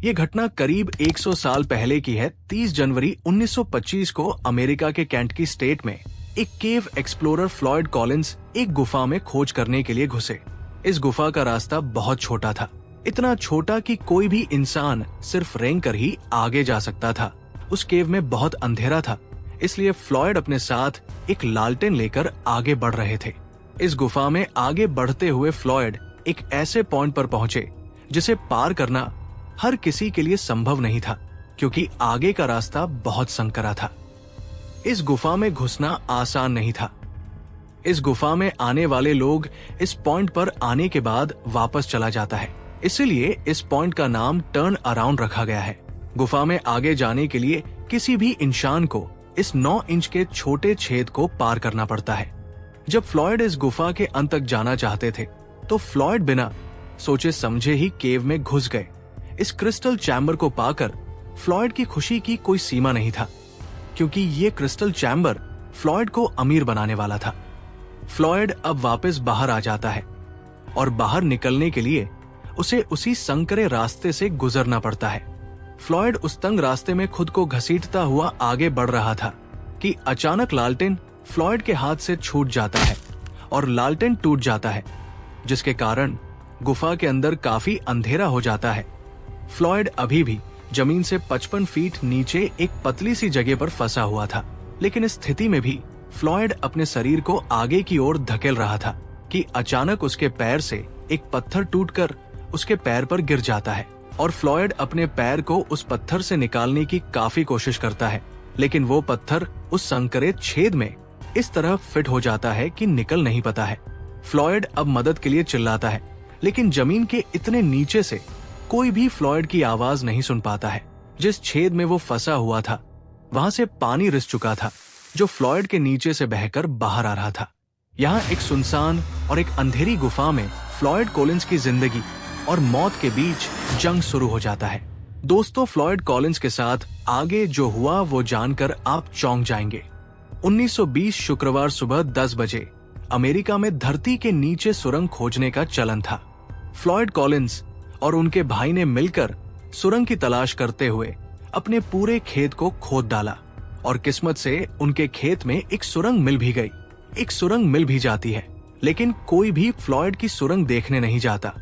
ये घटना करीब 100 साल पहले की है। 30 जनवरी 1925 को अमेरिका के केंटकी स्टेट में एक केव एक्सप्लोरर फ्लॉयड कॉलिंस एक गुफा में खोज करने के लिए घुसे। इस गुफा का रास्ता बहुत छोटा था, इतना छोटा कि कोई भी इंसान सिर्फ रेंग कर ही आगे जा सकता था। उस केव में बहुत अंधेरा था, इसलिए फ्लॉयड अपने साथ एक लालटेन लेकर आगे बढ़ रहे थे। इस गुफा में आगे बढ़ते हुए फ्लॉयड एक ऐसे पॉइंट पर पहुंचे जिसे पार करना हर किसी के लिए संभव नहीं था, क्योंकि आगे का रास्ता बहुत संकरा था। इस गुफा में घुसना आसान नहीं था। इस गुफा में आने वाले लोग इस पॉइंट पर आने के बाद वापस चला जाता है, इसलिए इस पॉइंट का नाम टर्न अराउंड रखा गया है। गुफा में आगे जाने के लिए किसी भी इंसान को इस 9 इंच के छोटे छेद को पार करना पड़ता है। जब फ्लॉयड इस गुफा के अंत तक जाना चाहते थे तो फ्लॉयड बिना सोचे समझे ही केव में घुस गए। इस क्रिस्टल चैम्बर को पाकर फ्लॉयड की खुशी की कोई सीमा नहीं था, क्योंकि ये क्रिस्टल चैम्बर फ्लॉयड को अमीर बनाने वाला था। फ्लॉयड अब वापस बाहर आ जाता है और बाहर निकलने के लिए उसे उसी संकरे रास्ते से गुजरना पड़ता है। फ्लॉयड उस तंग रास्ते में खुद को घसीटता हुआ आगे बढ़ रहा था कि अचानक लालटेन फ्लॉयड के हाथ से छूट जाता है और लालटेन टूट जाता है, जिसके कारण गुफा के अंदर काफी अंधेरा हो जाता है। फ्लॉयड अभी भी जमीन से 55 फीट नीचे एक पतली सी जगह पर फंसा हुआ था, लेकिन इस स्थिति में भी फ्लॉयड अपने शरीर को आगे की ओर धकेल रहा था कि अचानक उसके पैर से एक पत्थर टूटकर उसके पैर पर गिर जाता है और फ्लॉयड अपने पैर को उस पत्थर से निकालने की काफी कोशिश करता है, लेकिन वो पत्थर उस संकरे छेद में इस तरह फिट हो जाता है कि निकल नहीं पाता है। फ्लॉयड अब मदद के लिए चिल्लाता है, लेकिन जमीन के इतने नीचे से कोई भी फ्लॉयड की आवाज नहीं सुन पाता है। जिस छेद में वो फंसा हुआ था वहां से पानी रिस चुका था, जो फ्लॉयड के नीचे से बहकर बाहर आ रहा था। यहाँ एक सुनसान और एक अंधेरी गुफा में फ्लॉयड कॉलिंस की जिंदगी और मौत के बीच जंग शुरू हो जाता है। दोस्तों, फ्लॉयड कॉलिंस के साथ आगे जो हुआ वो जानकर आप चौंक जाएंगे। 1920 शुक्रवार सुबह 10 बजे अमेरिका में धरती के नीचे सुरंग खोजने का चलन था। फ्लॉयड कॉलिंस और उनके भाई ने मिलकर सुरंग की तलाश करते हुए अपने पूरे खेत को खोद डाला और किस्मत से उनके खेत में एक सुरंग मिल भी गई। एक सुरंग मिल भी जाती है, लेकिन कोई भी फ्लॉयड की सुरंग देखने नहीं जाता।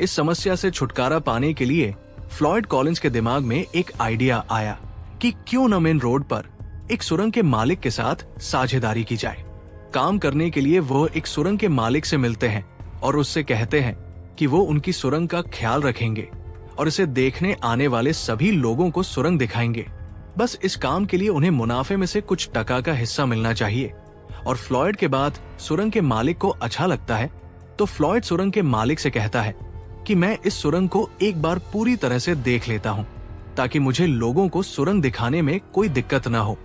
इस समस्या से छुटकारा पाने के लिए फ्लॉयड कॉलिंस के दिमाग में एक आइडिया आया कि क्यों न मेन रोड पर एक सुरंग के मालिक के साथ साझेदारी की जाए। काम करने के लिए वो एक सुरंग के मालिक से मिलते हैं और उससे कहते हैं कि वो उनकी सुरंग का ख्याल रखेंगे और इसे देखने आने वाले सभी लोगों को सुरंग दिखाएंगे। बस इस काम के लिए उन्हें मुनाफे में से कुछ टका का हिस्सा मिलना चाहिए। और फ्लॉयड के बाद सुरंग के मालिक को अच्छा लगता है तो फ्लॉयड सुरंग के मालिक से कहता है कि मैं इस सुरंग को एक बार पूरी तरह से देख लेता हूँ, ताकि मुझे लोगों को सुरंग दिखाने में कोई दिक्कत न हो।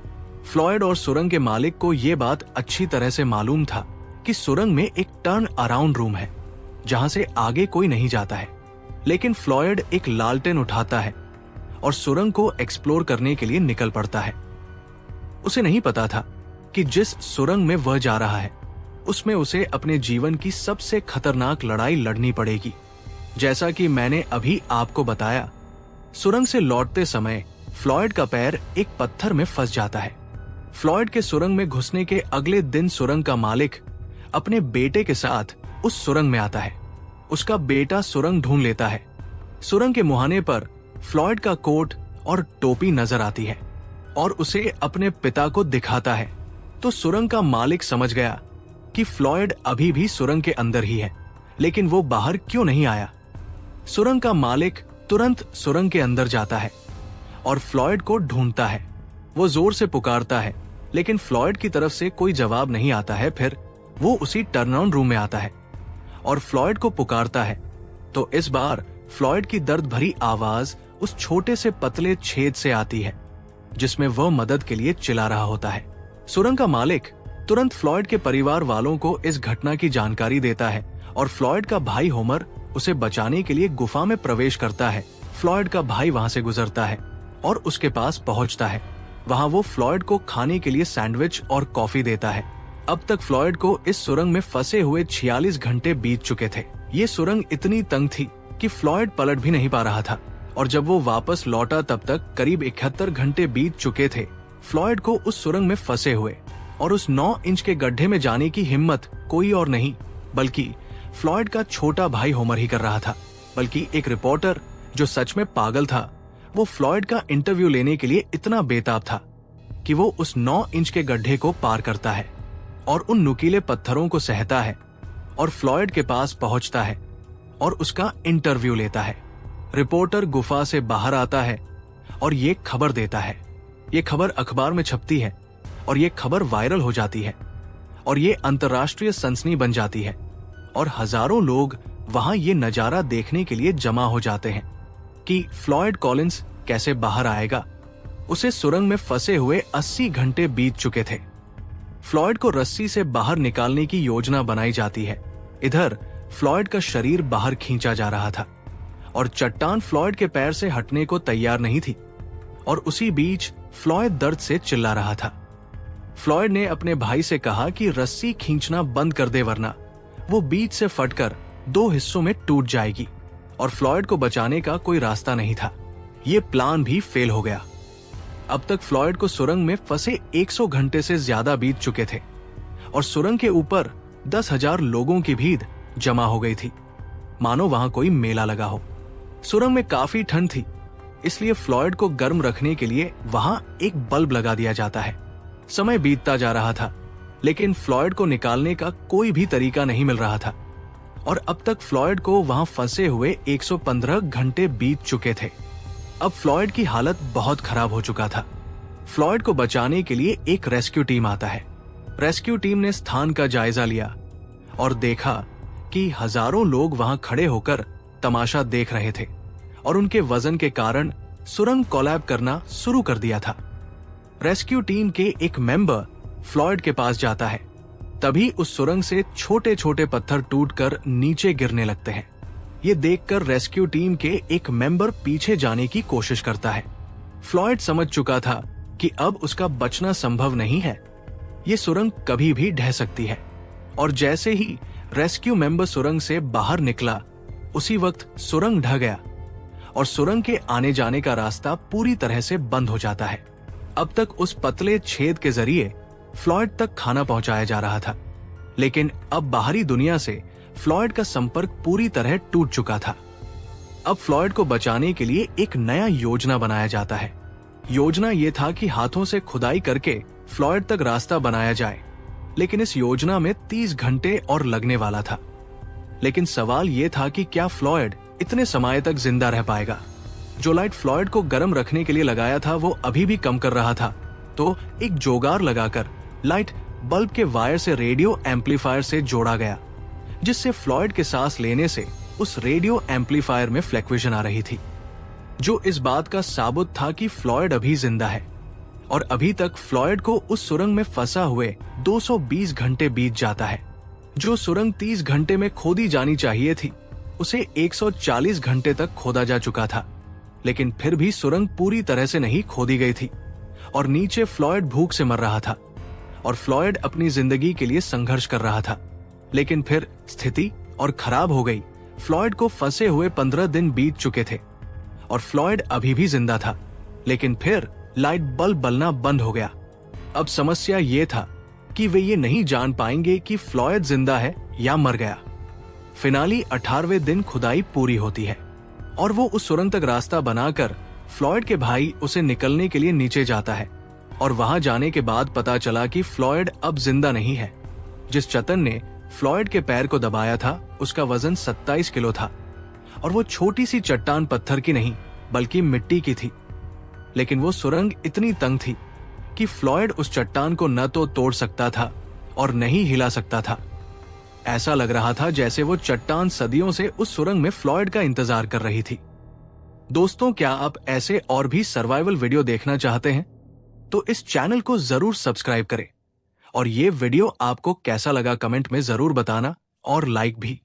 फ्लॉयड और सुरंग के मालिक को ये बात अच्छी तरह से मालूम था कि सुरंग में एक टर्न अराउंड रूम है जहां से आगे कोई नहीं जाता है, लेकिन फ्लॉयड एक लालटेन उठाता है और सुरंग को एक्सप्लोर करने के लिए निकल पड़ता है। उसे नहीं पता था कि जिस सुरंग में वह जा रहा है उसमें उसे अपने जीवन की सबसे खतरनाक लड़ाई लड़नी पड़ेगी। जैसा कि मैंने अभी आपको बताया, सुरंग से लौटते समय फ्लॉयड का पैर एक पत्थर में फंस जाता है। फ्लॉयड के सुरंग में घुसने के अगले दिन सुरंग का मालिक अपने बेटे के साथ उस सुरंग में आता है। उसका बेटा सुरंग ढूंढ लेता है। सुरंग के मुहाने पर फ्लॉयड का कोट और टोपी नजर आती है और उसे अपने पिता को दिखाता है। तो सुरंग का मालिक समझ गया कि फ्लॉयड अभी भी सुरंग के अंदर ही है, लेकिन वो बाहर क्यों नहीं आया। सुरंग का मालिक तुरंत सुरंग के अंदर जाता है और फ्लॉयड को ढूंढता है। वो जोर से पुकारता है, लेकिन फ्लॉयड की तरफ से कोई जवाब नहीं आता है। फिर वो उसी टर्न ऑन रूम में आता है और फ्लॉयड को पुकारता है। तो इस बार फ्लॉयड की दर्द भरी आवाज उस छोटे से पतले छेद से आती है जिसमें वह मदद के लिए चिल्ला रहा होता है। सुरंग का मालिक तुरंत फ्लॉयड के परिवार वालों को इस घटना की जानकारी देता है और फ्लॉयड का भाई होमर उसे बचाने के लिए गुफा में प्रवेश करता है। फ्लॉयड का भाई वहां से गुजरता है और उसके पास पहुंचता है। वहां वो फ्लॉयड को खाने के लिए सैंडविच और कॉफी देता है। अब तक फ्लॉयड को इस सुरंग में फंसे हुए 46 घंटे बीत चुके थे। ये सुरंग इतनी तंग थी कि फ्लॉयड पलट भी नहीं पा रहा था और जब वो वापस लौटा तब तक करीब 71 घंटे बीत चुके थे फ्लॉयड को उस सुरंग में फंसे हुए। और उस 9 इंच के गड्ढे में जाने की हिम्मत कोई और नहीं बल्कि फ्लॉयड का छोटा भाई होमर ही कर रहा था। बल्कि एक रिपोर्टर जो सच में पागल था, वो फ्लॉयड का इंटरव्यू लेने के लिए इतना बेताब था कि वो उस 9 इंच के गड्ढे को पार करता है और उन नुकीले पत्थरों को सहता है और फ्लॉयड के पास पहुंचता है और उसका इंटरव्यू लेता है। रिपोर्टर गुफा से बाहर आता है और ये खबर देता है। ये खबर अखबार में छपती है और ये खबर वायरल हो जाती है और ये अंतर्राष्ट्रीय सनसनी बन जाती है और हजारों लोग वहां ये नजारा देखने के लिए जमा हो जाते हैं कि फ्लॉयड कॉलिंस कैसे बाहर आएगा। उसे सुरंग में फंसे हुए 80 घंटे बीत चुके थे। फ्लॉयड को रस्सी से बाहर निकालने की योजना बनाई जाती है। इधर फ्लॉयड का शरीर बाहर खींचा जा रहा था और चट्टान फ्लॉयड के पैर से हटने को तैयार नहीं थी और उसी बीच फ्लॉयड दर्द से चिल्ला रहा था। फ्लॉयड ने अपने भाई से कहा कि रस्सी खींचना बंद कर दे वरना वो बीच से फटकर 2 हिस्सों में टूट जाएगी और फ्लॉयड को बचाने का कोई रास्ता नहीं था। ये प्लान भी फेल हो गया। अब तक फ्लॉयड को सुरंग में फंसे 100 घंटे से ज्यादा बीत चुके थे और सुरंग के ऊपर 10,000 लोगों की भीड़ जमा हो गई थी, मानो वहां कोई मेला लगा हो। सुरंग में काफी ठंड थी, इसलिए फ्लॉयड को गर्म रखने के लिए वहां एक बल्ब लगा दिया जाता है। समय बीतता जा रहा था लेकिन फ्लॉयड को निकालने का कोई भी तरीका नहीं मिल रहा था और अब तक फ्लॉयड को वहां फंसे हुए 115 घंटे बीत चुके थे। अब फ्लॉयड की हालत बहुत खराब हो चुका था। फ्लॉयड को बचाने के लिए एक रेस्क्यू टीम आता है। रेस्क्यू टीम ने स्थान का जायजा लिया और देखा कि हजारों लोग वहां खड़े होकर तमाशा देख रहे थे और उनके वजन के कारण सुरंग कोलैप करना शुरू कर दिया था। रेस्क्यू टीम के एक मेंबर फ्लॉयड के पास जाता है। तभी उस सुरंग से छोटे छोटे पत्थर टूटकर नीचे गिरने लगते हैं। ये देखकर रेस्क्यू टीम के एक मेंबर पीछे जाने की कोशिश करता है। फ्लॉयड समझ चुका था कि अब उसका बचना संभव नहीं है। ये सुरंग कभी भी ढह सकती है और जैसे ही रेस्क्यू मेंबर सुरंग से बाहर निकला उसी वक्त सुरंग ढह गया और सुरंग के आने जाने का रास्ता पूरी तरह से बंद हो जाता है। अब तक उस पतले छेद के जरिए फ्लॉयड तक खाना पहुंचाया जा रहा था, लेकिन अब बाहरी दुनिया से फ्लॉयड का संपर्क पूरी तरह टूट चुका था। अब फ्लॉयड को बचाने के लिए एक नया योजना बनाया जाता है। योजना ये था कि हाथों से खुदाई करके फ्लॉयड तक रास्ता बनाया जाए, लेकिन इस योजना में 30 घंटे और लगने वाला था। लेकिन सवाल ये था कि क्या फ्लॉयड इतने समय तक जिंदा रह पाएगा। जो लाइट फ्लॉयड को गर्म रखने के लिए लगाया था वो अभी भी कम कर रहा था, तो एक जोगार लगाकर लाइट बल्ब के वायर से रेडियो एम्पलीफायर से जोड़ा गया, जिससे फ्लॉयड के सांस लेने से उस रेडियो एम्पलीफायर में फ्लैक्विजन आ रही थी, जो इस बात का साबुत था कि फ्लॉयड अभी जिंदा है। और अभी तक फ्लॉयड को उस सुरंग में फंसा हुए 220 घंटे बीत जाता है। जो सुरंग 30 घंटे में खोदी जानी चाहिए थी उसे 140 घंटे तक खोदा जा चुका था, लेकिन फिर भी सुरंग पूरी तरह से नहीं खोदी गई थी और नीचे फ्लॉयड भूख से मर रहा था और फ्लॉयड अपनी जिंदगी के लिए संघर्ष कर रहा था। लेकिन फिर स्थिति और खराब हो गई। फ्लॉयड को फंसे हुए 15 दिन बीत चुके थे और फ्लॉयड अभी भी जिंदा था, लेकिन फिर लाइट बल्ब बलना बंद हो गया। अब समस्या ये था कि वे ये नहीं जान पाएंगे कि फ्लॉयड जिंदा है या मर गया। फिनाली 18वें दिन खुदाई पूरी होती है और वो उस सुरंग तक रास्ता बनाकर फ्लॉयड के भाई उसे निकलने के लिए नीचे जाता है और वहां जाने के बाद पता चला कि फ्लॉयड अब जिंदा नहीं है। जिस चतन ने फ्लॉयड के पैर को दबाया था उसका वजन 27 किलो था और वो छोटी सी चट्टान पत्थर की नहीं बल्कि मिट्टी की थी। लेकिन वो सुरंग इतनी तंग थी कि फ्लॉयड उस चट्टान को न तो तोड़ सकता था और न ही हिला सकता था। ऐसा लग रहा था जैसे वो चट्टान सदियों से उस सुरंग में फ्लॉयड का इंतजार कर रही थी। दोस्तों, क्या आप ऐसे और भी सर्वाइवल वीडियो देखना चाहते हैं? तो इस चैनल को जरूर सब्सक्राइब करें और ये वीडियो आपको कैसा लगा कमेंट में जरूर बताना और लाइक भी।